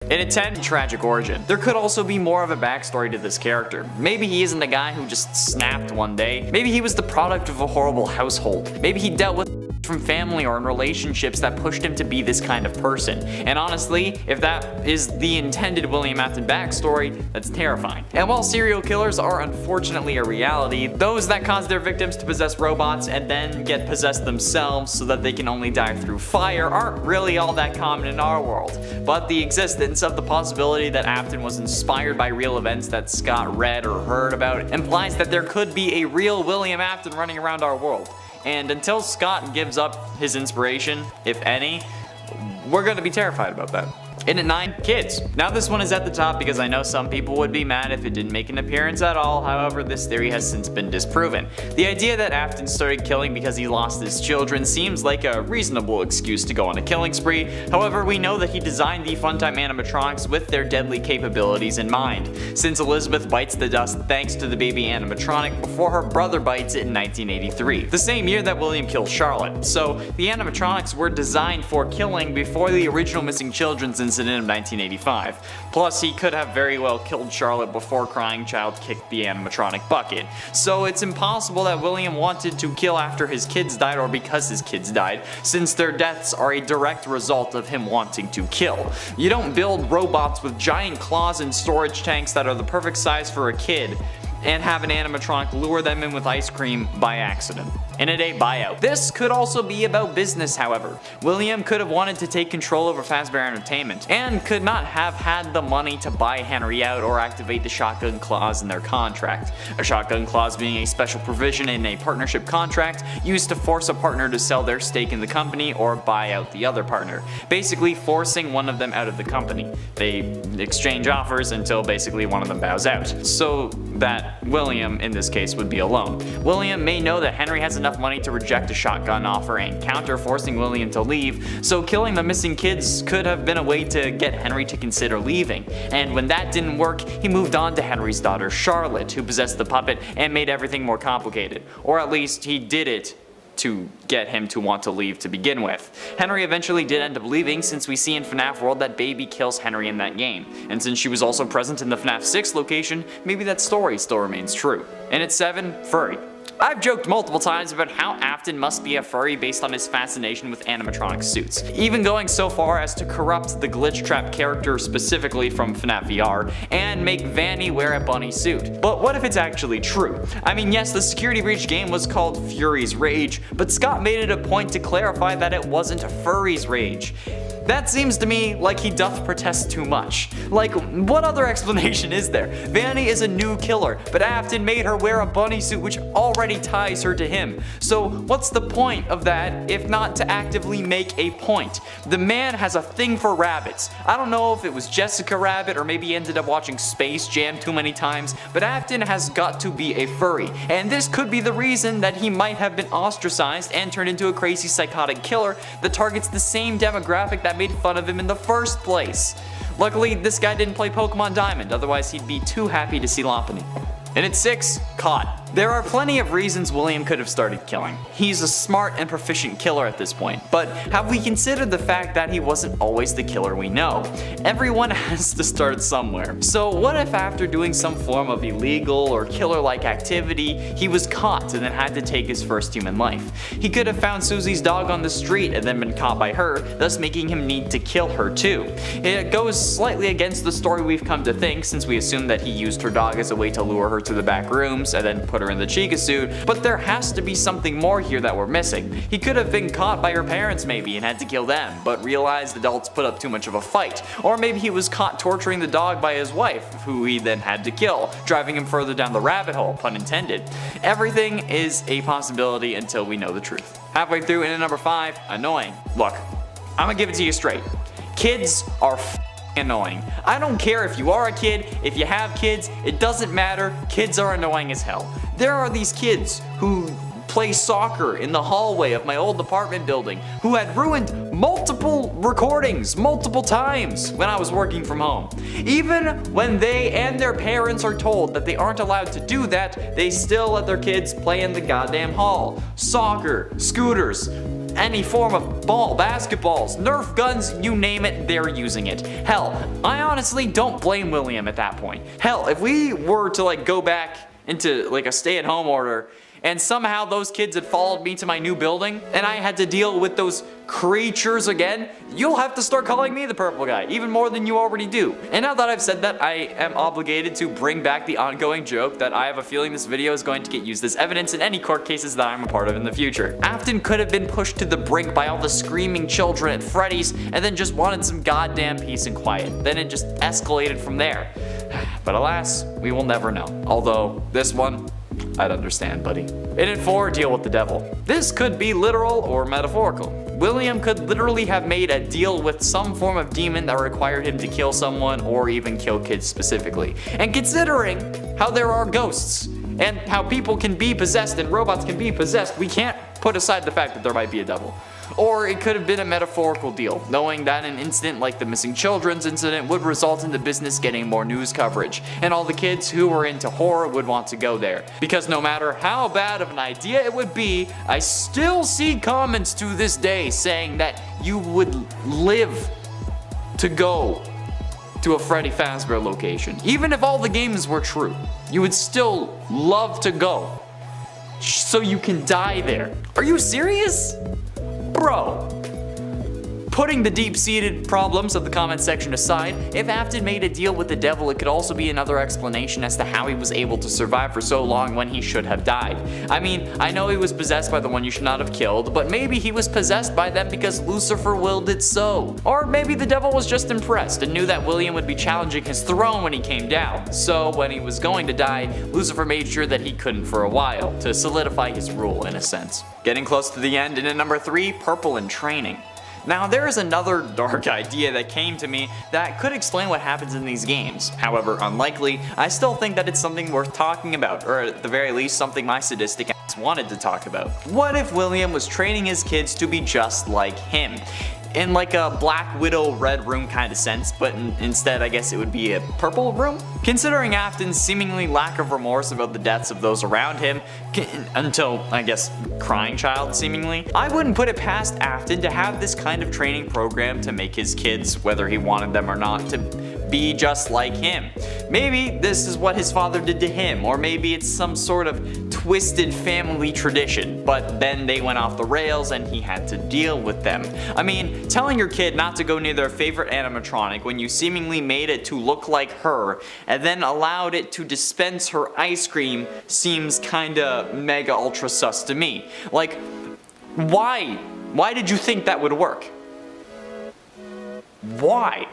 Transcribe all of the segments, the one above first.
In a 10, tragic origin. There could also be more of a backstory to this character. Maybe he isn't a guy who just snapped one day. Maybe he was the product of a horrible household. Maybe he dealt with from family or in relationships that pushed him to be this kind of person. And honestly, if that is the intended William Afton backstory, that's terrifying. And while serial killers are unfortunately a reality, those that cause their victims to possess robots and then get possessed themselves so that they can only die through fire aren't really all that common in our world. But the existence of the possibility that Afton was inspired by real events that Scott read or heard about implies that there could be a real William Afton running around our world. And until Scott gives up his inspiration, if any, we're gonna be terrified about that. In at 9, kids. Now this one is at the top because I know some people would be mad if it didn't make an appearance at all, however this theory has since been disproven. The idea that Afton started killing because he lost his children seems like a reasonable excuse to go on a killing spree, however we know that he designed the Funtime animatronics with their deadly capabilities in mind, since Elizabeth bites the dust thanks to the baby animatronic before her brother bites it in 1983, the same year that William killed Charlotte. So the animatronics were designed for killing before the original missing children's incident of 1985. Plus, he could have very well killed Charlotte before Crying Child kicked the animatronic bucket. So it's impossible that William wanted to kill after his kids died or because his kids died, since their deaths are a direct result of him wanting to kill. You don't build robots with giant claws and storage tanks that are the perfect size for a kid and have an animatronic lure them in with ice cream by accident. In a day buyout. This could also be about business, however. William could have wanted to take control over Fazbear Entertainment, and could not have had the money to buy Henry out or activate the shotgun clause in their contract. A shotgun clause being a special provision in a partnership contract used to force a partner to sell their stake in the company or buy out the other partner, basically forcing one of them out of the company. They exchange offers until basically one of them bows out, so that William, in this case, would be alone. William may know that Henry has enough money to reject a shotgun offer and counter, forcing William to leave, so killing the missing kids could have been a way to get Henry to consider leaving. And when that didn't work, he moved on to Henry's daughter Charlotte, who possessed the puppet and made everything more complicated. Or at least he did it to get him to want to leave to begin with. Henry eventually did end up leaving, since we see in FNAF World that Baby kills Henry in that game, and since she was also present in the FNAF 6 location, maybe that story still remains true. And at 7, furry. I've joked multiple times about how Afton must be a furry based on his fascination with animatronic suits, even going so far as to corrupt the Glitch Trap character specifically from FNAF VR and make Vanny wear a bunny suit. But what if it's actually true? I mean, yes, the security breach game was called Fury's Rage, but Scott made it a point to clarify that it wasn't Furry's Rage. That seems to me like he doth protest too much. Like, what other explanation is there? Vanny is a new killer, but Afton made her wear a bunny suit which already ties her to him. So what's the point of that if not to actively make a point? The man has a thing for rabbits. I don't know if it was Jessica Rabbit or maybe he ended up watching Space Jam too many times, but Afton has got to be a furry. And this could be the reason that he might have been ostracized and turned into a crazy psychotic killer that targets the same demographic that made fun of him in the first place. Luckily, this guy didn't play Pokemon Diamond, otherwise he'd be too happy to see Lopunny. And at 6, caught. There are plenty of reasons William could have started killing. He's a smart and proficient killer at this point, but have we considered the fact that he wasn't always the killer we know? Everyone has to start somewhere. So what if after doing some form of illegal or killer-like activity, he was caught and then had to take his first human life? He could have found Susie's dog on the street and then been caught by her, thus making him need to kill her too. It goes slightly against the story we've come to think, since we assume that he used her dog as a way to lure her to the back rooms and then put her in the Chica suit, but there has to be something more here that we're missing. He could have been caught by her parents maybe and had to kill them, but realized adults put up too much of a fight. Or maybe he was caught torturing the dog by his wife, who he then had to kill, driving him further down the rabbit hole, pun intended. Everything is a possibility until we know the truth. Halfway through, in at number 5, annoying. Look, I'm gonna give it to you straight. Kids are annoying. I don't care if you are a kid, if you have kids, it doesn't matter, kids are annoying as hell. There are these kids who play soccer in the hallway of my old apartment building who had ruined multiple recordings multiple times when I was working from home. Even when they and their parents are told that they aren't allowed to do that, they still let their kids play in the goddamn hall. Soccer, scooters, any form of ball, basketballs, Nerf guns, you name it, they're using it. Hell, I honestly don't blame William at that point. Hell, if we were to like go back into like a stay-at-home order and somehow those kids had followed me to my new building and I had to deal with those creatures again, you'll have to start calling me the purple guy, even more than you already do. And now that I've said that, I am obligated to bring back the ongoing joke that I have a feeling this video is going to get used as evidence in any court cases that I'm a part of in the future. Afton could have been pushed to the brink by all the screaming children at Freddy's and then just wanted some goddamn peace and quiet. Then it just escalated from there. But alas, we will never know. Although, this one, I'd understand, buddy. In it 4, deal with the devil. This could be literal or metaphorical. William could literally have made a deal with some form of demon that required him to kill someone or even kill kids specifically. And considering how there are ghosts and how people can be possessed and robots can be possessed, we can't put aside the fact that there might be a devil. Or it could have been a metaphorical deal, knowing that an incident like the missing children's incident would result in the business getting more news coverage, and all the kids who were into horror would want to go there. Because no matter how bad of an idea it would be, I still see comments to this day saying that you would live to go to a Freddy Fazbear location. Even if all the games were true, you would still love to go, so you can die there. Are you serious? Bro. Putting the deep-seated problems of the comment section aside, if Afton made a deal with the devil, it could also be another explanation as to how he was able to survive for so long when he should have died. I mean, I know he was possessed by the one you should not have killed, but maybe he was possessed by them because Lucifer willed it so. Or maybe the devil was just impressed and knew that William would be challenging his throne when he came down. So when he was going to die, Lucifer made sure that he couldn't for a while, to solidify his rule in a sense. Getting close to the end, and at number 3, purple in training. Now there is another dark idea that came to me that could explain what happens in these games. However unlikely, I still think that it's something worth talking about, or at the very least something my sadistic ass wanted to talk about. What if William was training his kids to be just like him? In like a Black Widow Red Room kind of sense, but instead I guess it would be a purple room? Considering Afton's seemingly lack of remorse about the deaths of those around him, until, I guess, crying child seemingly, I wouldn't put it past Afton to have this kind of training program to make his kids, whether he wanted them or not, to be just like him. Maybe this is what his father did to him, or maybe it's some sort of twisted family tradition, but then they went off the rails and he had to deal with them. I mean, telling your kid not to go near their favorite animatronic when you seemingly made it to look like her and then allowed it to dispense her ice cream seems kinda mega ultra sus to me. Like, why? Why did you think that would work? Why?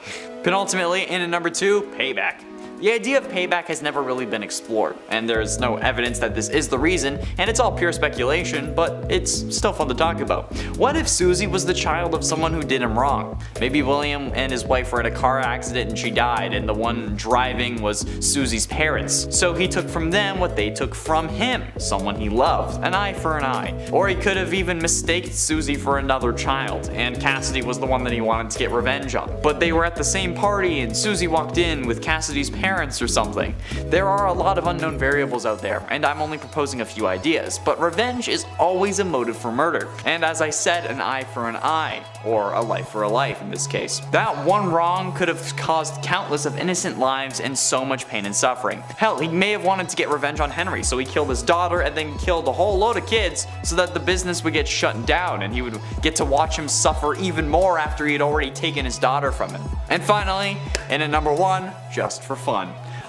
Penultimately, in at number 2, payback. The idea of payback has never really been explored, and there's no evidence that this is the reason, and it's all pure speculation, but it's still fun to talk about. What if Susie was the child of someone who did him wrong? Maybe William and his wife were in a car accident and she died, and the one driving was Susie's parents. So he took from them what they took from him, someone he loved, an eye for an eye. Or he could have even mistaked Susie for another child, and Cassidy was the one that he wanted to get revenge on. But they were at the same party and Susie walked in with Cassidy's parents or something. There are a lot of unknown variables out there, and I'm only proposing a few ideas, but revenge is always a motive for murder. And as I said, an eye for an eye, or a life for a life in this case. That one wrong could have caused countless of innocent lives and so much pain and suffering. Hell, he may have wanted to get revenge on Henry, so he killed his daughter and then killed a whole load of kids so that the business would get shut down and he would get to watch him suffer even more after he had already taken his daughter from him. And finally, in at number 1, just for fun.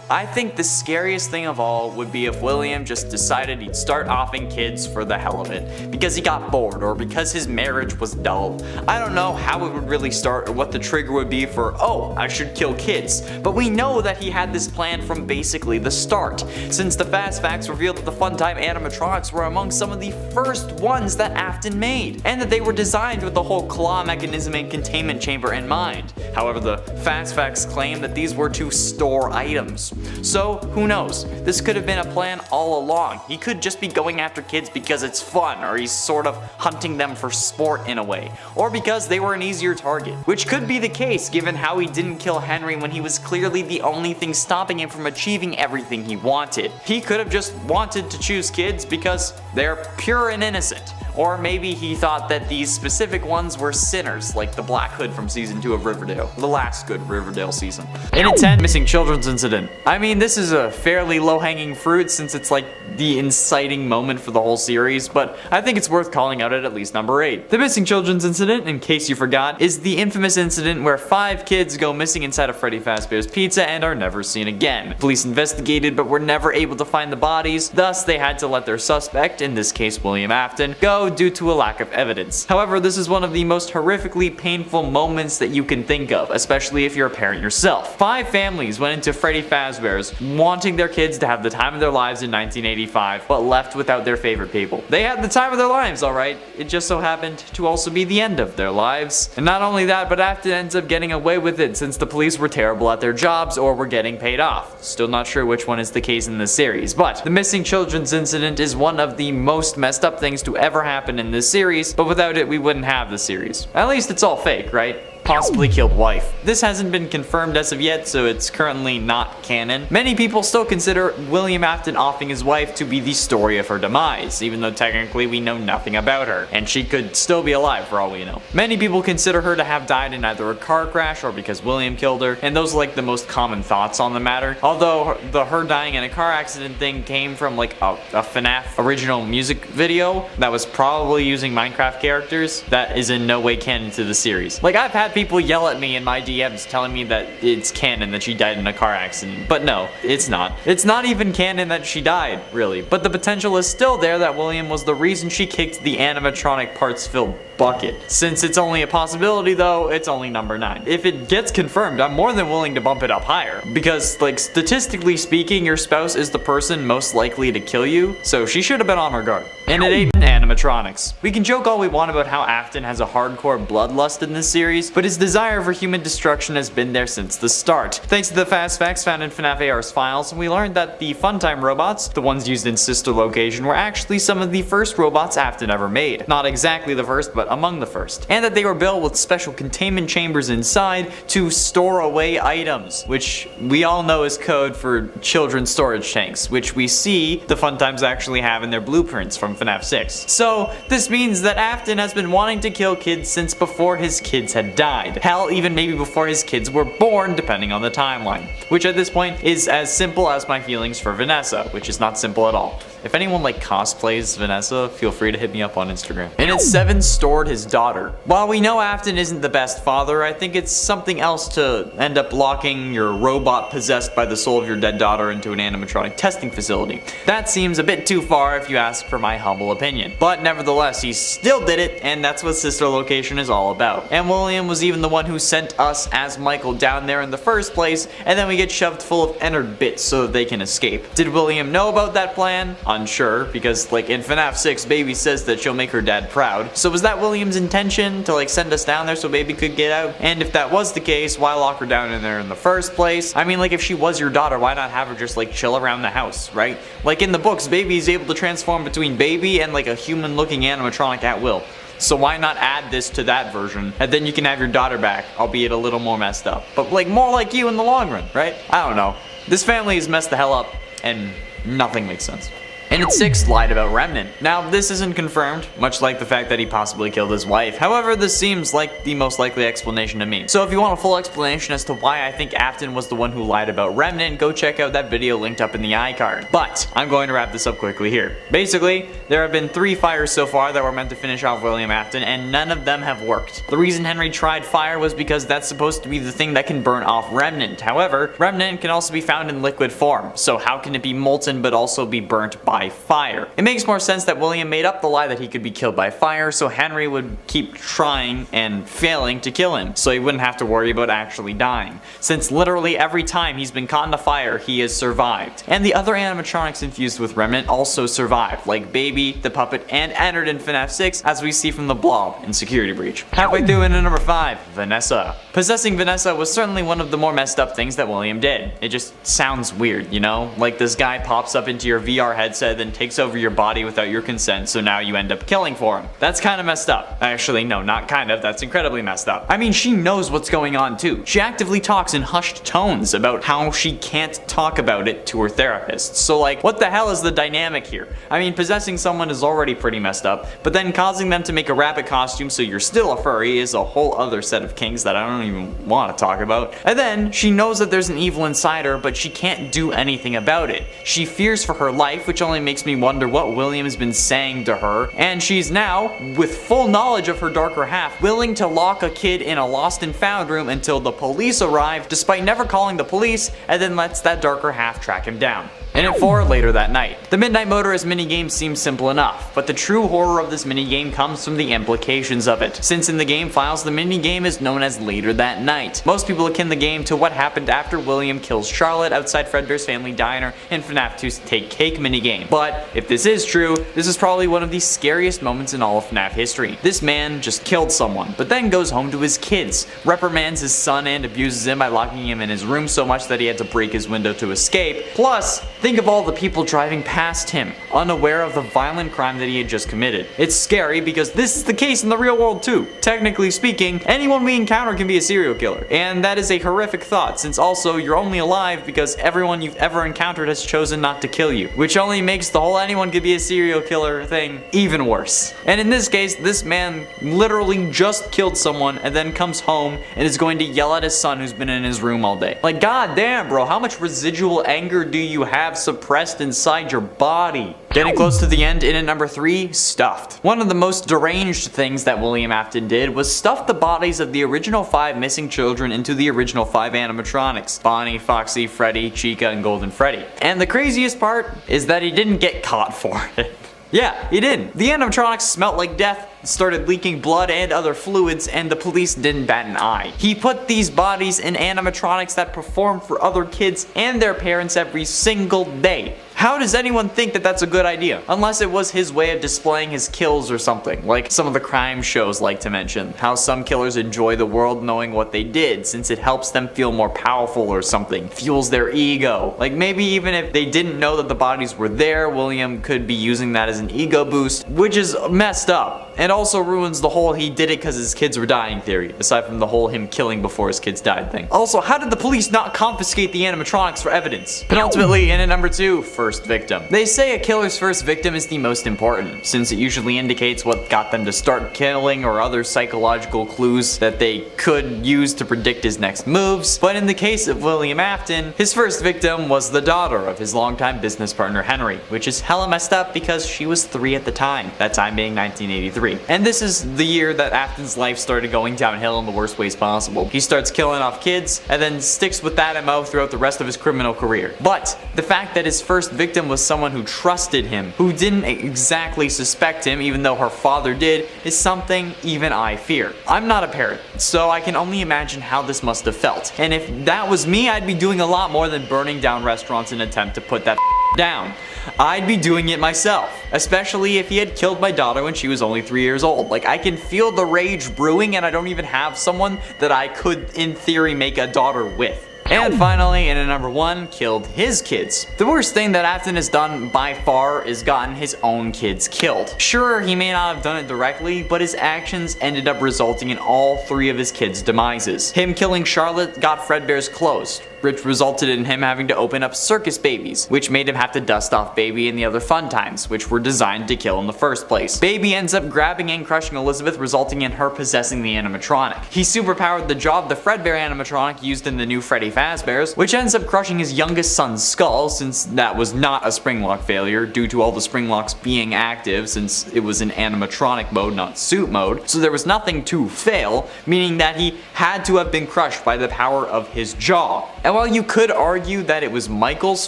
I think the scariest thing of all would be if William just decided he'd start offing kids for the hell of it, because he got bored or because his marriage was dull. I don't know how it would really start or what the trigger would be for, oh, I should kill kids, but we know that he had this plan from basically the start, since the fast facts revealed that the Funtime animatronics were among some of the first ones that Afton made, and that they were designed with the whole claw mechanism and containment chamber in mind. However, the fast facts claim that these were to store items. So, who knows? This could have been a plan all along. He could just be going after kids because it's fun, or he's sort of hunting them for sport in a way, or because they were an easier target. Which could be the case given how he didn't kill Henry when he was clearly the only thing stopping him from achieving everything he wanted. He could have just wanted to choose kids because they're pure and innocent. Or maybe he thought that these specific ones were sinners, like the Black Hood from season 2 of Riverdale, the last good Riverdale season. And at 10, missing children's incident. I mean, this is a fairly low-hanging fruit since it's like the inciting moment for the whole series, but I think it's worth calling out at least number 8. The missing children's incident, in case you forgot, is the infamous incident where 5 kids go missing inside of Freddy Fazbear's Pizza and are never seen again. Police investigated but were never able to find the bodies, thus they had to let their suspect, in this case William Afton, go due to a lack of evidence. However, this is one of the most horrifically painful moments that you can think of, especially if you're a parent yourself. 5 families went into Freddy Fazbear's wanting their kids to have the time of their lives in 1985, but left without their favorite people. They had the time of their lives, alright, it just so happened to also be the end of their lives. And not only that, but Afton ends up getting away with it since the police were terrible at their jobs or were getting paid off. Still not sure which one is the case in this series, but the missing children's incident is one of the most messed up things to ever happen in this series, but without it we wouldn't have the series. At least it's all fake, right? Possibly killed wife. This hasn't been confirmed as of yet, so it's currently not canon. Many people still consider William Afton offing his wife to be the story of her demise, even though technically we know nothing about her, and she could still be alive for all we know. Many people consider her to have died in either a car crash or because William killed her, and those are like the most common thoughts on the matter. Although the her dying in a car accident thing came from like a FNAF original music video that was probably using Minecraft characters that is in no way canon to the series. Like, I've had people yell at me in my DMs telling me that it's canon that she died in a car accident, but no, it's not. It's not even canon that she died, really, but the potential is still there that William was the reason she kicked the animatronic parts filled bucket. Since it's only a possibility though, it's only number 9. If it gets confirmed, I'm more than willing to bump it up higher, because like statistically speaking, your spouse is the person most likely to kill you, so she should have been on her guard. And it ain't animatronics. We can joke all we want about how Afton has a hardcore bloodlust in this series, but his desire for human destruction has been there since the start. Thanks to the fast facts found in FNAF AR's files, we learned that the Funtime robots, the ones used in Sister Location, were actually some of the first robots Afton ever made. Not exactly the first, but among the first. And that they were built with special containment chambers inside to store away items, which we all know is code for children's storage tanks, which we see the Funtimes actually have in their blueprints from FNAF 6. So this means that Afton has been wanting to kill kids since before his kids had died. Hell, even maybe before his kids were born, depending on the timeline. Which at this point is as simple as my feelings for Vanessa, which is not simple at all. If anyone like cosplays Vanessa, feel free to hit me up on Instagram. And at 7, stored his daughter. While we know Afton isn't the best father, I think it's something else to end up locking your robot possessed by the soul of your dead daughter into an animatronic testing facility. That seems a bit too far if you ask for my humble opinion. But nevertheless, he still did it, and that's what Sister Location is all about. And William was even the one who sent us as Michael down there in the first place, and then we get shoved full of Ennard bits so that they can escape. Did William know about that plan? Unsure, because like in FNAF 6, Baby says that she'll make her dad proud. So was that William's intention to like send us down there so Baby could get out? And if that was the case, why lock her down in there in the first place? I mean, like if she was your daughter, why not have her just like chill around the house, right? Like in the books, Baby is able to transform between Baby and like a human looking animatronic at will. So why not add this to that version, and then you can have your daughter back, albeit a little more messed up. But like more like you in the long run, right? I don't know. This family is messed the hell up, and nothing makes sense. And at 6, lied about Remnant. Now, this isn't confirmed, much like the fact that he possibly killed his wife. However, this seems like the most likely explanation to me. So if you want a full explanation as to why I think Afton was the one who lied about Remnant, go check out that video linked up in the iCard. But I'm going to wrap this up quickly here. Basically, there have been 3 fires so far that were meant to finish off William Afton, and none of them have worked. The reason Henry tried fire was because that's supposed to be the thing that can burn off Remnant. However, Remnant can also be found in liquid form, so how can it be molten but also be burnt by fire? It makes more sense that William made up the lie that he could be killed by fire, so Henry would keep trying and failing to kill him, so he wouldn't have to worry about actually dying, since literally every time he's been caught in a fire, he has survived. And the other animatronics infused with Remnant also survived, like Baby, the puppet, and Ennard in FNAF 6, as we see from the Blob in Security Breach. Halfway through into number 5, Vanessa. Possessing Vanessa was certainly one of the more messed up things that William did. It just sounds weird, you know? Like this guy pops up into your VR headset head, then takes over your body without your consent, so now you end up killing for him. That's kind of messed up. Actually, no, not kind of, that's incredibly messed up. I mean, she knows what's going on too. She actively talks in hushed tones about how she can't talk about it to her therapist. So like, what the hell is the dynamic here? I mean, possessing someone is already pretty messed up, but then causing them to make a rabbit costume so you're still a furry is a whole other set of kinks that I don't even want to talk about. And then, she knows that there's an evil inside her, but she can't do anything about it. She fears for her life, which only makes me wonder what William has been saying to her, and she's now, with full knowledge of her darker half, willing to lock a kid in a lost and found room until the police arrive, despite never calling the police, and then lets that darker half track him down. And at 4 later that night. The Midnight Motorist minigame seems simple enough, but the true horror of this minigame comes from the implications of it. Since in the game files, the minigame is known as Later That Night. Most people akin the game to what happened after William kills Charlotte outside Fredbear's Family Diner in FNAF 2's Take Cake minigame. But if this is true, this is probably one of the scariest moments in all of FNAF history. This man just killed someone, but then goes home to his kids, reprimands his son and abuses him by locking him in his room so much that he had to break his window to escape. Plus, think of all the people driving past him, unaware of the violent crime that he had just committed. It's scary because this is the case in the real world too. Technically speaking, anyone we encounter can be a serial killer. And that is a horrific thought, since also you're only alive because everyone you've ever encountered has chosen not to kill you, which only makes the whole anyone could be a serial killer thing even worse. And in this case, this man literally just killed someone and then comes home and is going to yell at his son who's been in his room all day. Like, god damn, bro, how much residual anger do you have suppressed inside your body? Getting close to the end, in at number 3, Stuffed. One of the most deranged things that William Afton did was stuff the bodies of the original 5 missing children into the original 5 animatronics: Bonnie, Foxy, Freddy, Chica, and Golden Freddy. And the craziest part is that he didn't get caught for it. Yeah, he didn't. The animatronics smelt like death, started leaking blood and other fluids, and the police didn't bat an eye. He put these bodies in animatronics that perform for other kids and their parents every single day. How does anyone think that that's a good idea? Unless it was his way of displaying his kills or something, like some of the crime shows like to mention. How some killers enjoy the world knowing what they did, since it helps them feel more powerful or something. Fuels their ego. Like maybe even if they didn't know that the bodies were there, William could be using that as an ego boost, which is messed up. And also ruins the whole he did it because his kids were dying theory, aside from the whole him killing before his kids died thing. Also, how did the police not confiscate the animatronics for evidence? Penultimately, in at number 2, First Victim. They say a killer's first victim is the most important, since it usually indicates what got them to start killing or other psychological clues that they could use to predict his next moves. But in the case of William Afton, his first victim was the daughter of his longtime business partner Henry, which is hella messed up because she was 3 at the time, that time being 1983. And this is the year that Afton's life started going downhill in the worst ways possible. He starts killing off kids, and then sticks with that MO throughout the rest of his criminal career. But the fact that his first victim was someone who trusted him, who didn't exactly suspect him even though her father did, is something even I fear. I'm not a parent, so I can only imagine how this must have felt. And if that was me, I'd be doing a lot more than burning down restaurants in an attempt to put that down. I'd be doing it myself, especially if he had killed my daughter when she was only 3 years old. Like, I can feel the rage brewing, and I don't even have someone that I could, in theory, make a daughter with. And finally, in at number 1, killed his kids. The worst thing that Afton has done by far is gotten his own kids killed. Sure, he may not have done it directly, but his actions ended up resulting in all 3 of his kids' demises. Him killing Charlotte got Fredbear's closed, which resulted in him having to open up Circus Babies, which made him have to dust off Baby and the other Fun Times, which were designed to kill in the first place. Baby ends up grabbing and crushing Elizabeth, resulting in her possessing the animatronic. He superpowered the jaw of the Fredbear animatronic used in the new Freddy Fazbear's, which ends up crushing his youngest son's skull, since that was not a spring lock failure due to all the spring locks being active, since it was in animatronic mode, not suit mode, so there was nothing to fail, meaning that he had to have been crushed by the power of his jaw. And while you could argue that it was Michael's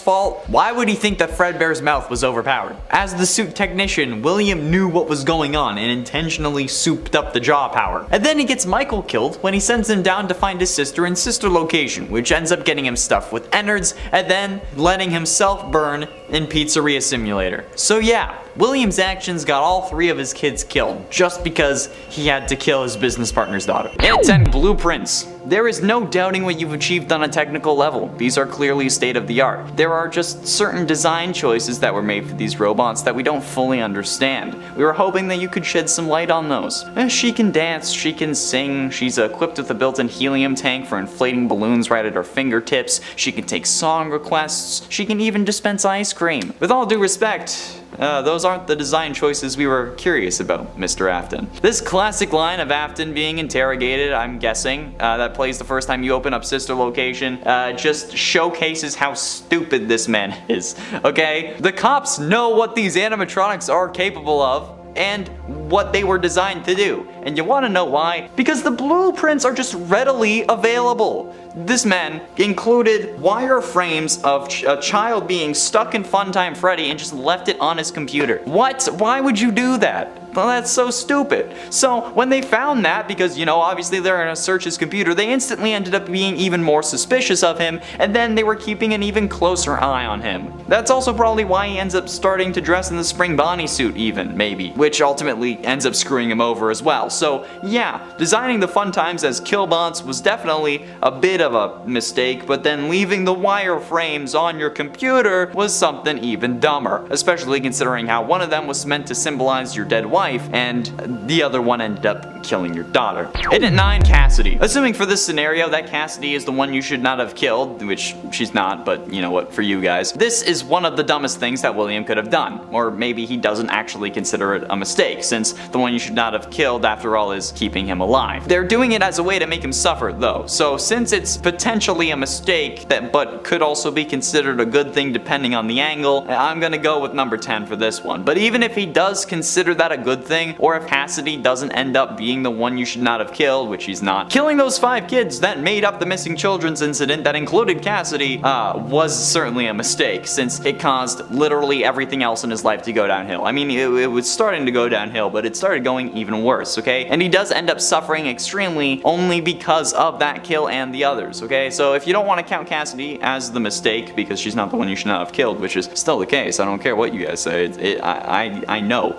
fault, why would he think that Fredbear's mouth was overpowered? As the suit technician, William knew what was going on and intentionally souped up the jaw power. And then he gets Michael killed when he sends him down to find his sister in sister location, which ends up getting him stuffed with innards and then letting himself burn in Pizzeria Simulator. So yeah, William's actions got all 3 of his kids killed just because he had to kill his business partner's daughter. And at 10, blueprints. There is no doubting what you've achieved on a technical level. These are clearly state of the art. There are just certain design choices that were made for these robots that we don't fully understand. We were hoping that you could shed some light on those. She can dance, she can sing, she's equipped with a built-in helium tank for inflating balloons right at her fingertips, she can take song requests, she can even dispense ice cream. With all due respect, those aren't the design choices we were curious about, Mr. Afton. This classic line of Afton being interrogated, I'm guessing, that plays the first time you open up Sister Location, just showcases how stupid this man is, okay? The cops know what these animatronics are capable of and what they were designed to do. And you want to know why? Because the blueprints are just readily available. This man included wireframes of a child being stuck in Funtime Freddy and just left it on his computer. What? Why would you do that? Well, that's so stupid. So when they found that, because you know obviously they're gonna search his computer, they instantly ended up being even more suspicious of him, and then they were keeping an even closer eye on him. That's also probably why he ends up starting to dress in the spring Bonnie suit even, maybe, which ultimately ends up screwing him over as well. So yeah, designing the Fun Times as killbots was definitely a bit of a mistake, but then leaving the wireframes on your computer was something even dumber, especially considering how one of them was meant to symbolize your dead wife and the other one ended up killing your daughter. And at 9, Cassidy. Assuming for this scenario that Cassidy is the one you should not have killed, which she's not, but you know what, for you guys, this is one of the dumbest things that William could have done. Or maybe he doesn't actually consider it a mistake, since the one you should not have killed after all is keeping him alive. They're doing it as a way to make him suffer though, so since it's potentially a mistake but could also be considered a good thing depending on the angle, I'm gonna go with number 10 for this one. But even if he does consider that a good thing, or if Cassidy doesn't end up being the one you should not have killed, which he's not, killing those 5 kids that made up the missing children's incident that included Cassidy was certainly a mistake, since it caused literally everything else in his life to go downhill. I mean, it was starting to go downhill, but it started going even worse, okay? And he does end up suffering extremely only because of that kill and the others, okay? So if you don't want to count Cassidy as the mistake, because she's not the one you should not have killed, which is still the case, I don't care what you guys say, I know.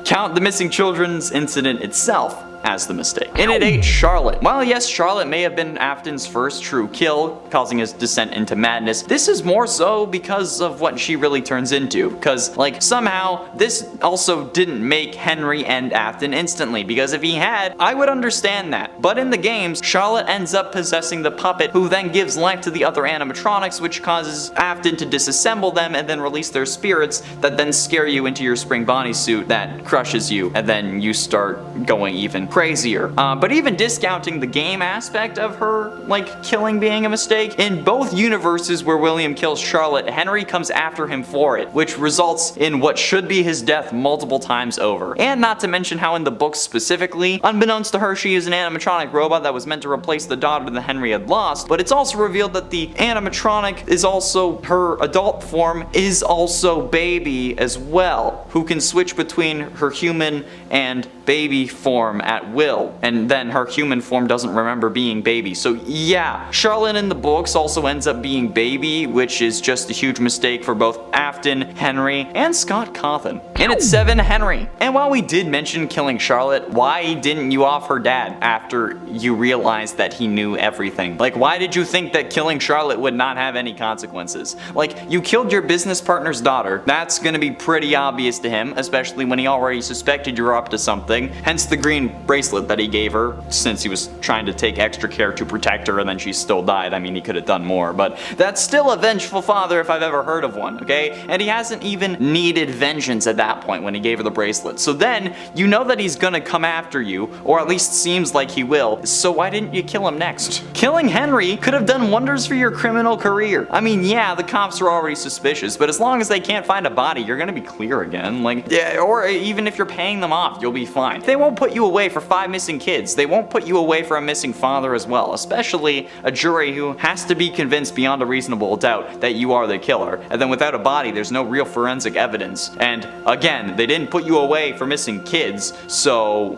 Count the missing children's incident itself as the mistake. And at 8, Charlotte. While yes, Charlotte may have been Afton's first true kill, causing his descent into madness, this is more so because of what she really turns into. Because, like, somehow, this also didn't make Henry end Afton instantly, because if he had, I would understand that. But in the games, Charlotte ends up possessing the puppet, who then gives life to the other animatronics, which causes Afton to disassemble them and then release their spirits that then scare you into your spring Bonnie suit that crushes you, and then you start going even crazier. But even discounting the game aspect of her, like, killing being a mistake, in both universes where William kills Charlotte, Henry comes after him for it, which results in what should be his death multiple times over. And not to mention how in the books specifically, unbeknownst to her, she is an animatronic robot that was meant to replace the daughter that Henry had lost, but it's also revealed that the animatronic is also, her adult form is also Baby as well, who can switch between her human and baby form at will, and then her human form doesn't remember being Baby. So yeah, Charlotte in the books also ends up being Baby, which is just a huge mistake for both Afton, Henry, and Scott Cawthon. And at 7, Henry. And while we did mention killing Charlotte, why didn't you off her dad after you realized that he knew everything? Like, why did you think that killing Charlotte would not have any consequences? Like, you killed your business partner's daughter. That's gonna be pretty obvious to him, especially when he already suspected you were up to something, hence the green bracelet that he gave her, since he was trying to take extra care to protect her and then she still died. I mean, he could have done more, but that's still a vengeful father if I've ever heard of one, okay? And he hasn't even needed vengeance at that point when he gave her the bracelet. So then, you know that he's gonna come after you, or at least seems like he will, so why didn't you kill him next? Killing Henry could have done wonders for your criminal career. I mean, yeah, the cops are already suspicious, but as long as they can't find a body, you're gonna be clear again. Like, yeah, or even if you're paying them off, you'll be fine. They won't put you away for 5 missing kids. They won't put you away for a missing father as well, especially a jury who has to be convinced beyond a reasonable doubt that you are the killer. And then without a body, there's no real forensic evidence. And again, they didn't put you away for missing kids, so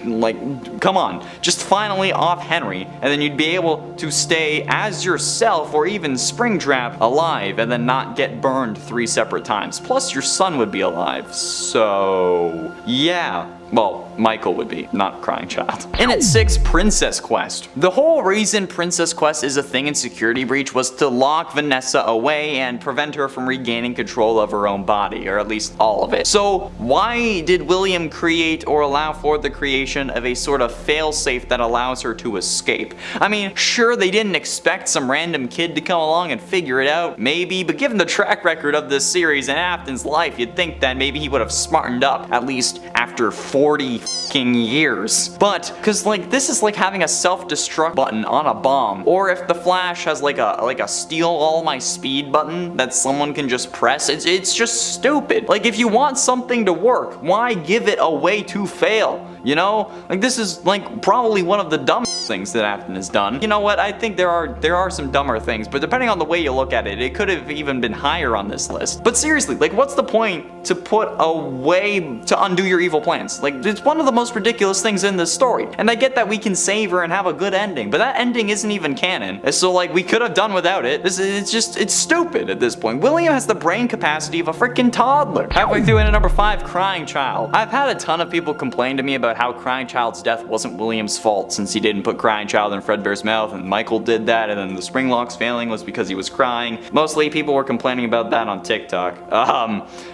like, come on, just finally off Henry, and then you'd be able to stay as yourself or even Springtrap alive and then not get burned 3 separate times. Plus your son would be alive, so yeah. Well, Michael would be, not Crying Child. And at 6, Princess Quest. The whole reason Princess Quest is a thing in Security Breach was to lock Vanessa away and prevent her from regaining control of her own body, or at least all of it. So why did William create or allow for the creation of a sort of failsafe that allows her to escape? I mean, sure, they didn't expect some random kid to come along and figure it out, maybe, but given the track record of this series and Afton's life, you'd think that maybe he would have smartened up, at least after 40 fucking years. But, cause like, this is like having a self-destruct button on a bomb, or if the Flash has like a steal all my speed button that someone can just press. It's just stupid. Like, if you want something to work, why give it a way to fail? You know? Like, this is like probably one of the dumbest things that Afton has done. You know what? I think there are some dumber things, but depending on the way you look at it, it could have even been higher on this list. But seriously, like, what's the point to put a way to undo your evil plans? Like, it's one of the most ridiculous things in this story. And I get that we can save her and have a good ending, but that ending isn't even canon. So like, we could have done without it. It's stupid at this point. William has the brain capacity of a freaking toddler. Halfway through into number 5, Crying Child. I've had a ton of people complain to me about how Crying Child's death wasn't William's fault since he didn't put Crying Child in Fredbear's mouth, and Michael did that, and then the spring locks failing was because he was crying. Mostly people were complaining about that on TikTok.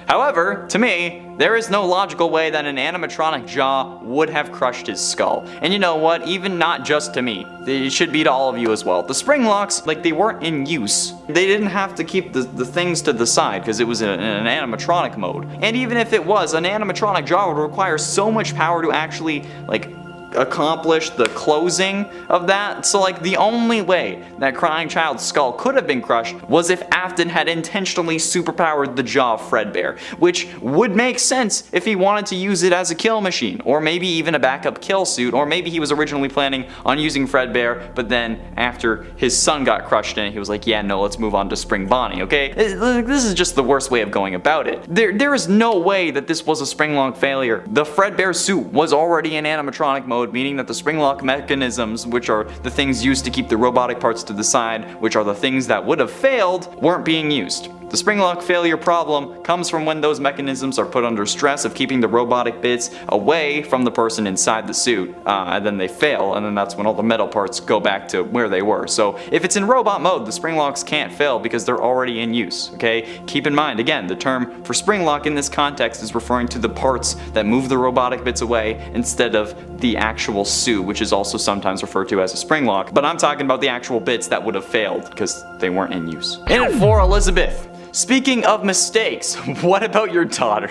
However, to me, there is no logical way that an animatronic jaw would have crushed his skull. And you know what? Even not just to me. It should be to all of you as well. The spring locks, like, they weren't in use. They didn't have to keep the things to the side because it was in an animatronic mode. And even if it was, an animatronic jaw would require so much power to actually, like, accomplish the closing of that. So like, the only way that Crying Child's skull could have been crushed was if Afton had intentionally superpowered the jaw of Fredbear, which would make sense if he wanted to use it as a kill machine, or maybe even a backup kill suit, or maybe he was originally planning on using Fredbear, but then after his son got crushed in it, he was like, yeah, no, let's move on to Spring Bonnie, okay? This is just the worst way of going about it. There is no way that this was a spring lock failure. The Fredbear suit was already in animatronic mode, meaning that the spring lock mechanisms, which are the things used to keep the robotic parts to the side, which are the things that would have failed, weren't being used. The spring lock failure problem comes from when those mechanisms are put under stress of keeping the robotic bits away from the person inside the suit, and then they fail, and then that's when all the metal parts go back to where they were. So if it's in robot mode, the spring locks can't fail because they're already in use, okay? Keep in mind, again, the term for spring lock in this context is referring to the parts that move the robotic bits away instead of the actual suit, which is also sometimes referred to as a spring lock, but I'm talking about the actual bits that would have failed because they weren't in use. In at 4, Elizabeth. Speaking of mistakes, what about your daughter?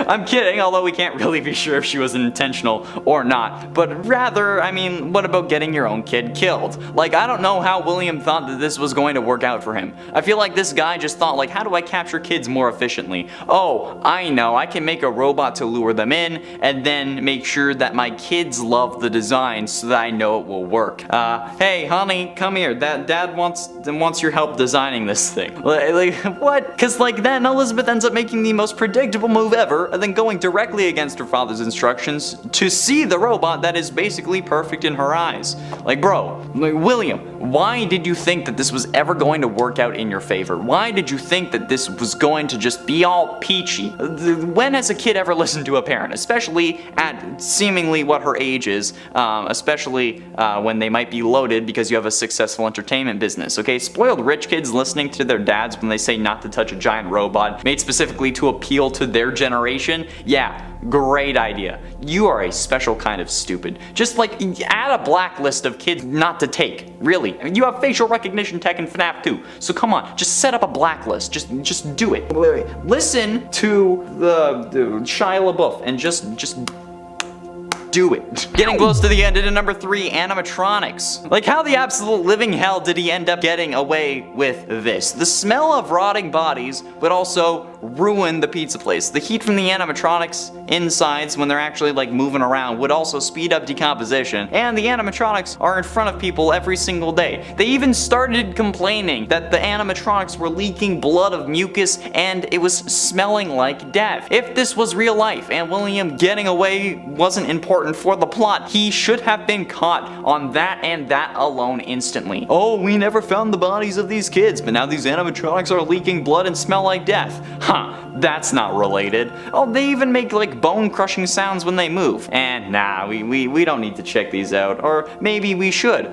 I'm kidding, although we can't really be sure if she was intentional or not, but rather, I mean, what about getting your own kid killed? Like, I don't know how William thought that this was going to work out for him. I feel like this guy just thought, like, how do I capture kids more efficiently? Oh, I know, I can make a robot to lure them in, and then make sure that my kids love the design so that I know it will work. Hey, honey, come here, Dad wants your help designing this thing. Like, what? Because like, then Elizabeth ends up making the most predictable move ever, and then going directly against her father's instructions to see the robot that is basically perfect in her eyes. Like, bro, like, William, why did you think that this was ever going to work out in your favor? Why did you think that this was going to just be all peachy? When has a kid ever listened to a parent, especially at seemingly what her age is, especially when they might be loaded because you have a successful entertainment business, okay? Spoiled rich kids listening to their dads when they say not to touch a giant robot made specifically to appeal to their generation? Yeah, great idea. You are a special kind of stupid. Just like, add a blacklist of kids not to take. Really. You have facial recognition tech in FNAF 2. So come on, just set up a blacklist. Just do it. Listen to the Shia LaBeouf and just do it. Getting close to the end, into number 3, animatronics. Like, how the absolute living hell did he end up getting away with this? The smell of rotting bodies would also ruin the pizza place. The heat from the animatronics insides when they're actually like moving around would also speed up decomposition, and the animatronics are in front of people every single day. They even started complaining that the animatronics were leaking blood of mucus and it was smelling like death. If this was real life and William getting away wasn't important important for the plot. He should have been caught on that and that alone instantly. Oh, we never found the bodies of these kids, but now these animatronics are leaking blood and smell like death. Huh, that's not related. Oh, they even make like bone-crushing sounds when they move. And nah, we don't need to check these out. Or maybe we should.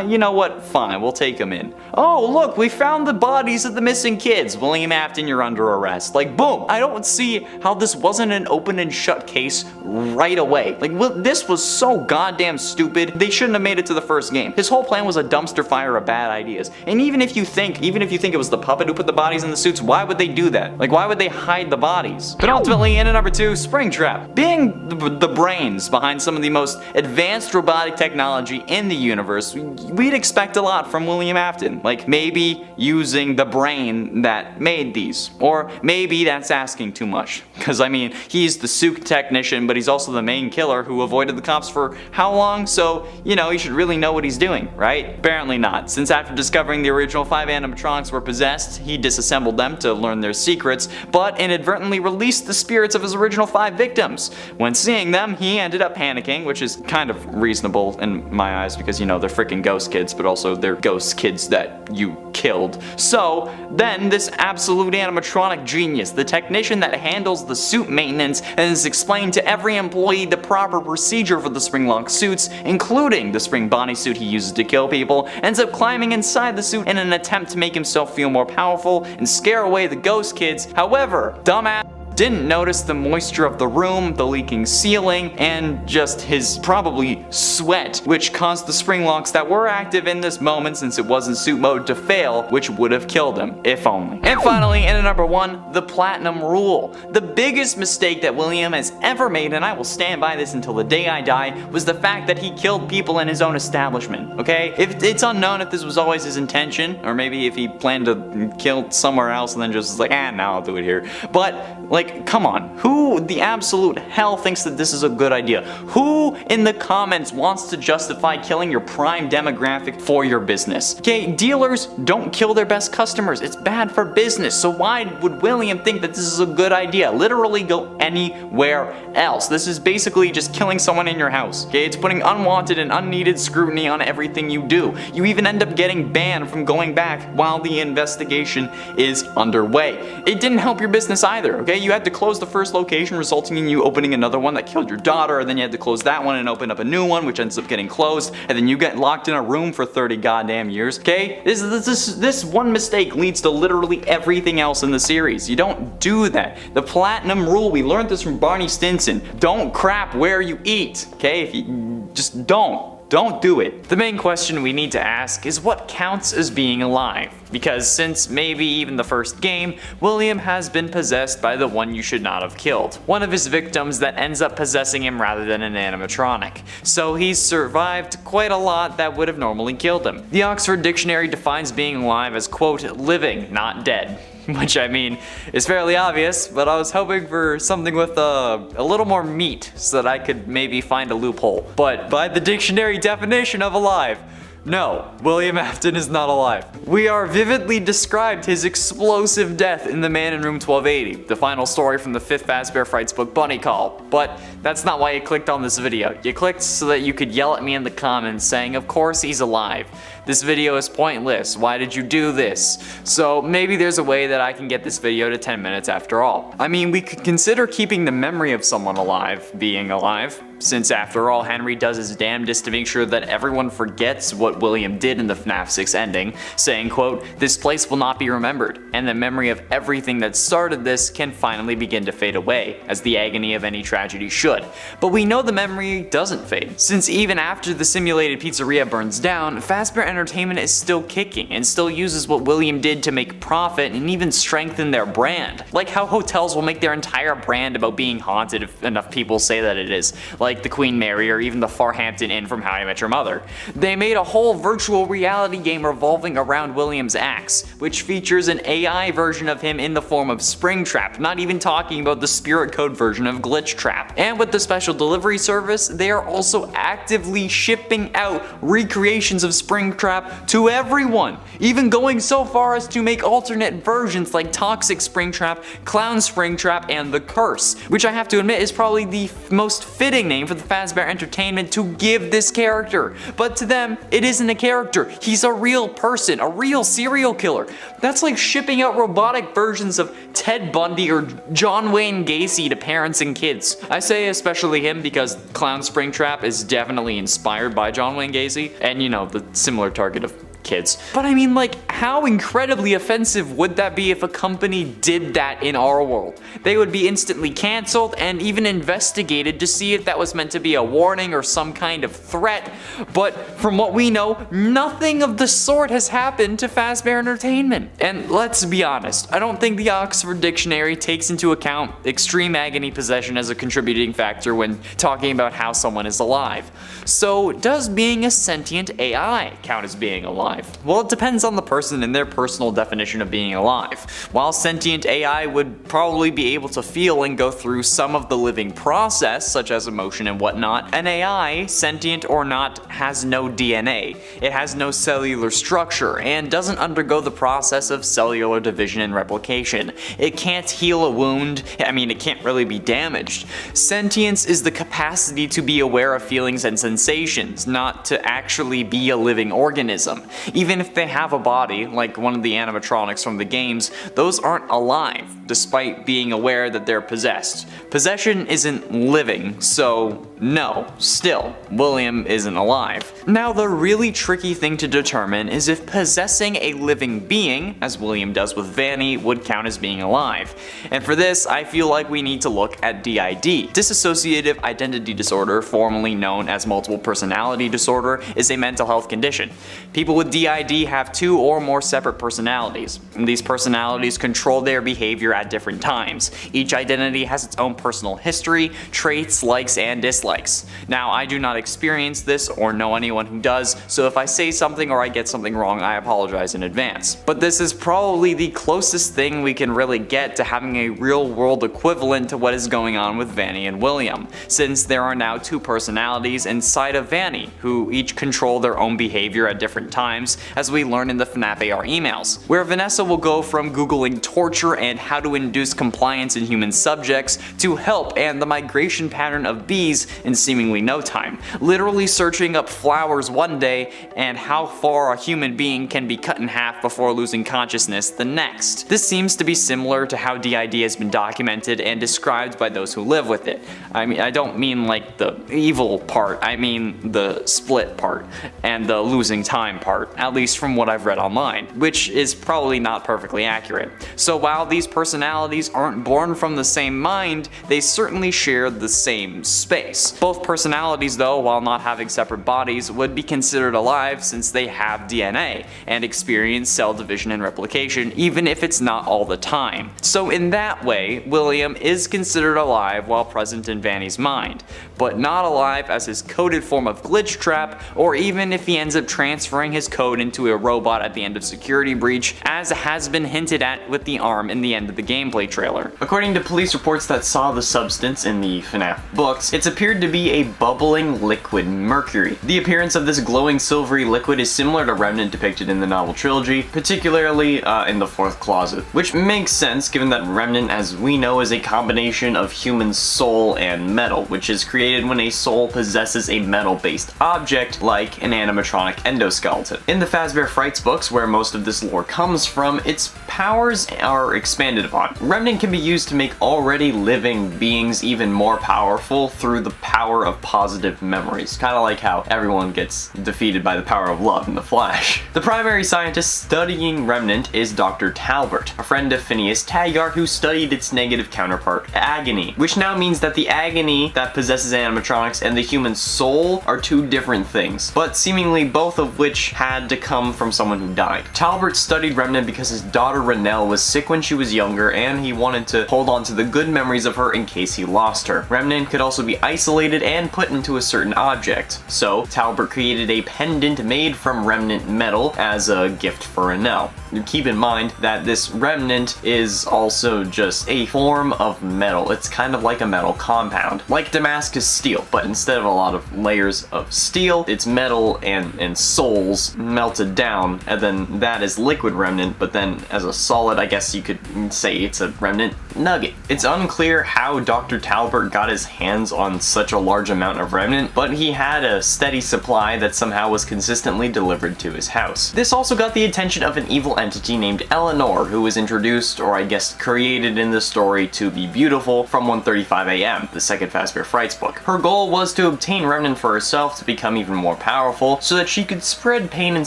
You know what? Fine, we'll take them in. Oh, look, we found the bodies of the missing kids. William Afton, you're under arrest. Like, boom. I don't see how this wasn't an open and shut case right away. Like, this was so goddamn stupid. They shouldn't have made it to the first game. His whole plan was a dumpster fire of bad ideas. And even if you think it was the puppet who put the bodies in the suits, why would they do that? Like, why would they hide the bodies? But ultimately, in at number 2, Springtrap. Being the brains behind some of the most advanced robotic technology in the universe, we'd expect a lot from William Afton. Like, maybe using the brain that made these. Or maybe that's asking too much. Because, I mean, he's the suit technician, but he's also the main killer who avoided the cops for how long? So, you know, he should really know what he's doing, right? Apparently not, since after discovering the original 5 animatronics were possessed, he disassembled them to learn their secrets, but inadvertently released the spirits of his original 5 victims. When seeing them, he ended up panicking, which is kind of reasonable in my eyes because, you know, they're freaking ghost kids, but also they're ghost kids that you killed. So, then this absolute animatronic genius, the technician that handles the suit maintenance and has explained to every employee the proper procedure for the spring-lock suits, including the spring body suit he uses to kill people, ends up climbing inside the suit in an attempt to make himself feel more powerful and scare away the ghost kids. However, dumbass didn't notice the moisture of the room, the leaking ceiling, and just his probably sweat, which caused the spring locks that were active in this moment since it was in suit mode to fail, which would have killed him, if only. And finally, in at number 1, the Platinum Rule. The biggest mistake that William has ever made, and I will stand by this until the day I die, was the fact that he killed people in his own establishment, okay? It's unknown if this was always his intention, or maybe if he planned to kill somewhere else and then just was like, now I'll do it here. But, like, come on, who the absolute hell thinks that this is a good idea? Who in the comments wants to justify killing your prime demographic for your business? Okay, dealers don't kill their best customers. It's bad for business. So why would William think that this is a good idea? Literally go anywhere else. This is basically just killing someone in your house. Okay, it's putting unwanted and unneeded scrutiny on everything you do. You even end up getting banned from going back while the investigation is underway. It didn't help your business either, okay? You had to close the first location, resulting in you opening another one that killed your daughter, and then you had to close that one and open up a new one, which ends up getting closed, and then you get locked in a room for 30 goddamn years, okay? This one mistake leads to literally everything else in the series. You don't do that. The Platinum Rule, we learned this from Barney Stinson. Don't crap where you eat, okay? If you just don't do it. The main question we need to ask is what counts as being alive? Because since maybe even the first game, William has been possessed by the one you should not have killed. One of his victims that ends up possessing him rather than an animatronic. So he's survived quite a lot that would have normally killed him. The Oxford Dictionary defines being alive as, quote, living, not dead. Which, I mean, is fairly obvious, but I was hoping for something with a little more meat so that I could maybe find a loophole. But by the dictionary definition of alive, no, William Afton is not alive. We are vividly described his explosive death in The Man in Room 1280, the final story from the 5th Fazbear Frights book Bunny Call. But that's not why you clicked on this video. You clicked so that you could yell at me in the comments saying, of course he's alive. This video is pointless. Why did you do this? So maybe there's a way that I can get this video to 10 minutes after all. I mean, we could consider keeping the memory of someone alive being alive, since after all, Henry does his damnedest to make sure that everyone forgets what William did in the FNAF 6 ending, saying, quote, this place will not be remembered, and the memory of everything that started this can finally begin to fade away, as the agony of any tragedy should. But we know the memory doesn't fade, since even after the simulated pizzeria burns down, Fazbear Entertainment is still kicking, and still uses what William did to make profit and even strengthen their brand. Like how hotels will make their entire brand about being haunted if enough people say that it is, like the Queen Mary or even the Farhampton Inn from How I Met Your Mother. They made a whole virtual reality game revolving around William's axe, which features an AI version of him in the form of Springtrap, not even talking about the spirit code version of Glitchtrap. And with the special delivery service, they are also actively shipping out recreations of Springtrap to everyone, even going so far as to make alternate versions like Toxic Springtrap, Clown Springtrap, and The Curse, which I have to admit is probably the most fitting name name for the Fazbear Entertainment to give this character. But to them, it isn't a character. He's a real person, a real serial killer. That's like shipping out robotic versions of Ted Bundy or John Wayne Gacy to parents and kids. I say especially him because Clown Springtrap is definitely inspired by John Wayne Gacy, and you know, the similar target of kids. But I mean, like, how incredibly offensive would that be if a company did that in our world? They would be instantly canceled and even investigated to see if that was meant to be a warning or some kind of threat. But from what we know, nothing of the sort has happened to Fazbear Entertainment. And let's be honest, I don't think the Oxford Dictionary takes into account extreme agony possession as a contributing factor when talking about how someone is alive. So does being a sentient AI count as being alive? Well, it depends on the person and their personal definition of being alive. While sentient AI would probably be able to feel and go through some of the living process, such as emotion and whatnot, an AI, sentient or not, has no DNA. It has no cellular structure and doesn't undergo the process of cellular division and replication. It can't heal a wound. I mean, it can't really be damaged. Sentience is the capacity to be aware of feelings and sensations, not to actually be a living organism. Even if they have a body, like one of the animatronics from the games, those aren't alive, despite being aware that they're possessed. Possession isn't living, so no, still, William isn't alive. Now, the really tricky thing to determine is if possessing a living being, as William does with Vanny, would count as being alive. And for this, I feel like we need to look at DID. Dissociative Identity Disorder, formerly known as Multiple Personality Disorder, is a mental health condition. People with DID have 2 or more separate personalities. These personalities control their behavior at different times. Each identity has its own personal history, traits, likes, and dislikes. Now, I do not experience this or know anyone who does, so if I say something or I get something wrong, I apologize in advance. But this is probably the closest thing we can really get to having a real-world equivalent to what is going on with Vanny and William, since there are now 2 personalities inside of Vanny, who each control their own behavior at different times, as we learn in the FNAF AR emails, where Vanessa will go from googling torture and how to induce compliance in human subjects to help and the migration pattern of bees in seemingly no time, literally searching up flowers one day and how far a human being can be cut in half before losing consciousness the next. This seems to be similar to how DID has been documented and described by those who live with it. I mean, I don't mean like the evil part, I mean the split part and the losing time part, at least from what I've read online, which is probably not perfectly accurate. So while these personalities aren't born from the same mind, they certainly share the same space. Both personalities, though, while not having separate bodies, would be considered alive since they have DNA and experience cell division and replication, even if it's not all the time. So in that way, William is considered alive while present in Vanny's mind, but not alive as his coded form of glitch trap, or even if he ends up transferring his code into a robot at the end of Security Breach, as has been hinted at with the arm in the end of the gameplay trailer. According to police reports that saw the substance in the FNAF books, it's appeared to be a bubbling liquid mercury. The appearance of this glowing silvery liquid is similar to Remnant depicted in the novel trilogy, particularly in the 4th closet, which makes sense given that Remnant, as we know, is a combination of human soul and metal, which is created when a soul possesses a metal-based object like an animatronic endoskeleton. In the Fazbear Frights books, where most of this lore comes from, its powers are expanded upon. Remnant can be used to make already living beings even more powerful through the power of positive memories, kind of like how everyone gets defeated by the power of love in The Flash. The primary scientist studying Remnant is Dr. Talbert, a friend of Phineas Taggart who studied its negative counterpart, agony, which now means that the agony that possesses animatronics and the human soul are 2 different things, but seemingly both of which had to come from someone who died. Talbert studied Remnant because his daughter Renelle was sick when she was younger and he wanted to hold on to the good memories of her in case he lost her. Remnant could also be isolated and put into a certain object, so Talbert created a pendant made from Remnant metal as a gift for Renelle. Keep in mind that this Remnant is also just a form of metal. It's kind of like a metal compound, like Damascus steel, but instead of a lot of layers of steel, it's metal and souls melted down, and then that is liquid Remnant, but then as a solid, I guess you could say it's a Remnant nugget. It's unclear how Dr. Talbert got his hands on such such a large amount of remnant, but he had a steady supply that somehow was consistently delivered to his house. This also got the attention of an evil entity named Eleanor, who was introduced, or I guess created in the story to be beautiful from 1:35 AM, the second Fazbear Frights book. Her goal was to obtain remnant for herself to become even more powerful, so that she could spread pain and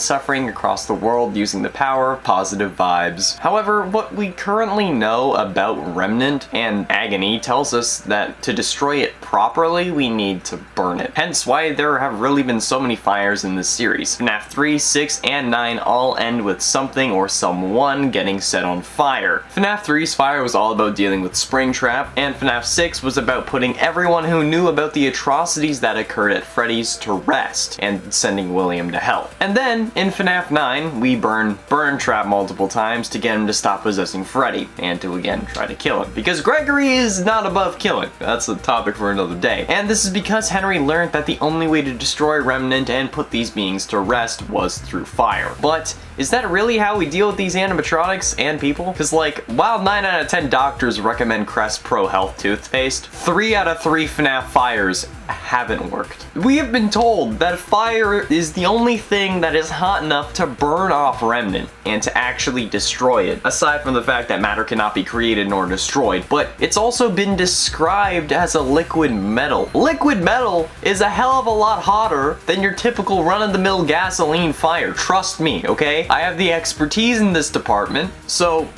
suffering across the world using the power of positive vibes. However, what we currently know about remnant and agony tells us that to destroy it properly, we need to burn it. Hence why there have really been so many fires in this series. FNAF 3, 6, and 9 all end with something or someone getting set on fire. FNAF 3's fire was all about dealing with Springtrap, and FNAF 6 was about putting everyone who knew about the atrocities that occurred at Freddy's to rest, and sending William to hell. And then, in FNAF 9, we burn Trap multiple times to get him to stop possessing Freddy, and to again try to kill him. Because Gregory is not above killing. That's a topic for another day. And this is because Henry learned that the only way to destroy Remnant and put these beings to rest was through fire. But is that really how we deal with these animatronics and people? Because like, while 9 out of 10 doctors recommend Crest Pro Health toothpaste, 3 out of 3 FNAF fires haven't worked. We have been told that fire is the only thing that is hot enough to burn off Remnant and to actually destroy it, aside from the fact that matter cannot be created nor destroyed, but it's also been described as a liquid metal. Liquid metal is a hell of a lot hotter than your typical run-of-the-mill gasoline fire, trust me, okay? I have the expertise in this department, so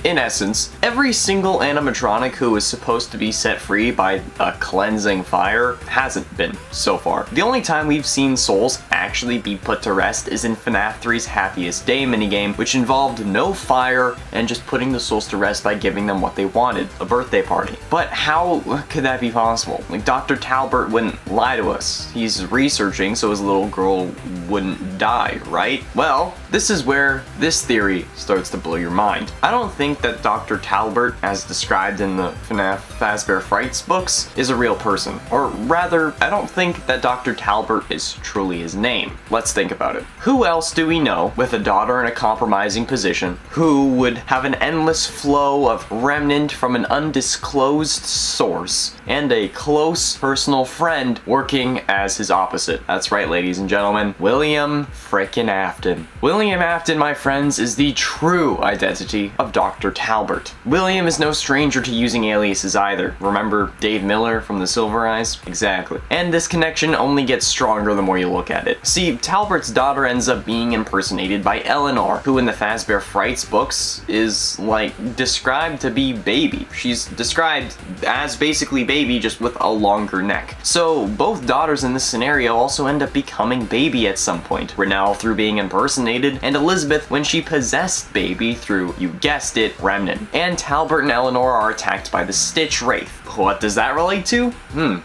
in essence, every single animatronic who is supposed to be set free by a cleansing fire hasn't been so far. The only time we've seen souls actually be put to rest is in FNAF 3's Happiest Day minigame, which involved no fire and just putting the souls to rest by giving them what they wanted, a birthday party. But how could that be possible? Like, Dr. Talbert wouldn't lie to us. He's researching so his little girl wouldn't die, right? Well, this is where this theory starts to blow your mind. I don't think that Dr. Talbert, as described in the FNAF Fazbear Frights books, is a real person. Or rather, I don't think that Dr. Talbert is truly his name. Let's think about it. Who else do we know with a daughter in a compromising position who would have an endless flow of remnant from an undisclosed source and a close personal friend working as his opposite? That's right, ladies and gentlemen, William frickin' Afton. William Afton, my friends, is the true identity of Dr. Talbert. William is no stranger to using aliases either. Remember Dave Miller from the Silver Eyes? Exactly. And this connection only gets stronger the more you look at it. See, Talbert's daughter ends up being impersonated by Eleanor, who in the Fazbear Frights books is, like, described to be Baby. She's described as basically Baby, just with a longer neck. So both daughters in this scenario also end up becoming Baby at some point. Renelle through being impersonated, and Elizabeth when she possessed Baby through, you guessed it, Remnant. And Talbert and Eleanor are attacked by the Stitch Wraith. What does that relate to?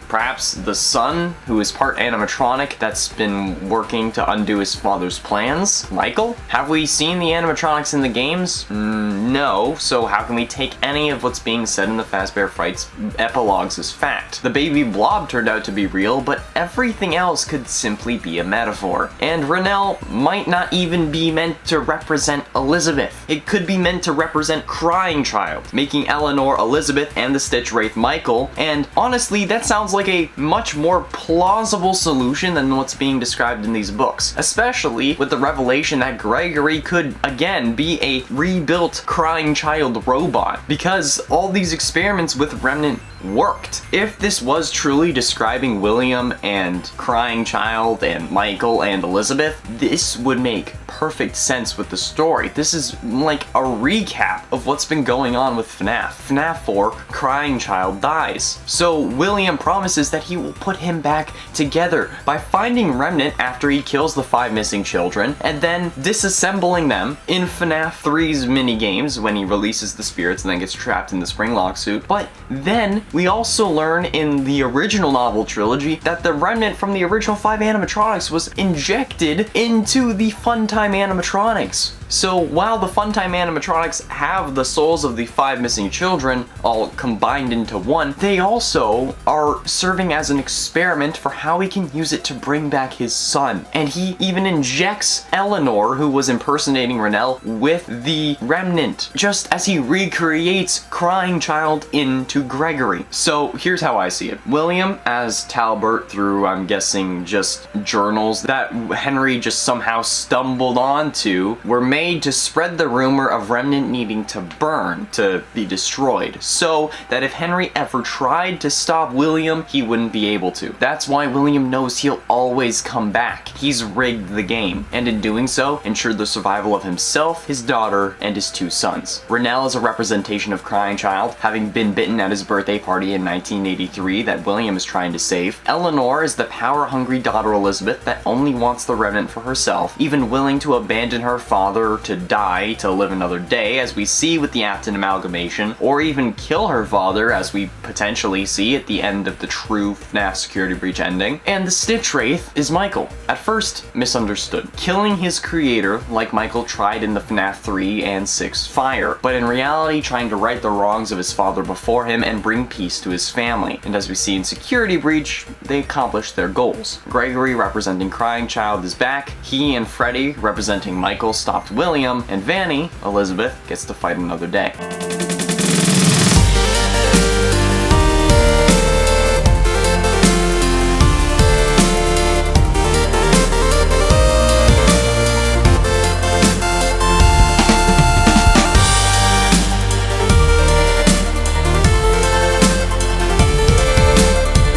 Perhaps the son, who is part animatronic, that's been working to undo his father's plans? Michael? Have we seen the animatronics in the games? No, so how can we take any of what's being said in the Fazbear Frights epilogues as fact? The baby blob turned out to be real, but everything else could simply be a metaphor. And Renelle might not even be meant to represent Elizabeth. It could be meant to represent Crying Child, making Eleanor Elizabeth and the Stitch Wraith Michael, and honestly, that sounds like a much more plausible solution than what's being described in these books, especially with the revelation that Gregory could, again, be a rebuilt Crying Child robot, because all these experiments with Remnant worked. If this was truly describing William and Crying Child and Michael and Elizabeth, this would make perfect sense with the story. This is like a recap of what's been going on with FNAF. FNAF 4, Crying Child dies. So William promises that he will put him back together by finding Remnant after he kills the 5 missing children and then disassembling them in FNAF 3's minigames when he releases the spirits and then gets trapped in the Springlock suit. But then we also learn in the original novel trilogy that the Remnant from the original 5 animatronics was injected into the Funtime animatronics. So while the Funtime animatronics have the souls of the 5 missing children all combined into one, they also are serving as an experiment for how he can use it to bring back his son. And he even injects Eleanor, who was impersonating Rennell, with the remnant, just as he recreates Crying Child into Gregory. So here's how I see it. William as Talbert, through, I'm guessing, just journals that Henry just somehow stumbled onto, were made to spread the rumor of Remnant needing to burn, to be destroyed, so that if Henry ever tried to stop William, he wouldn't be able to. That's why William knows he'll always come back. He's rigged the game, and in doing so, ensured the survival of himself, his daughter, and his 2 sons. Rennell is a representation of Crying Child, having been bitten at his birthday party in 1983 that William is trying to save. Eleanor is the power-hungry daughter Elizabeth that only wants the remnant for herself, even willing to abandon her father to die to live another day, as we see with the Afton amalgamation, or even kill her father, as we potentially see at the end of the true FNAF security breach ending. And the Stitch Wraith is Michael, at first misunderstood, killing his creator like Michael tried in the FNAF 3 and 6 Fire, but in reality trying to right the wrongs of his father before him and bring peace to his family. And as we see in Security Breach, they accomplished their goals. Gregory, representing Crying Child, is back. He and Freddy, representing Michael, stopped William, and Vanny, Elizabeth, gets to fight another day.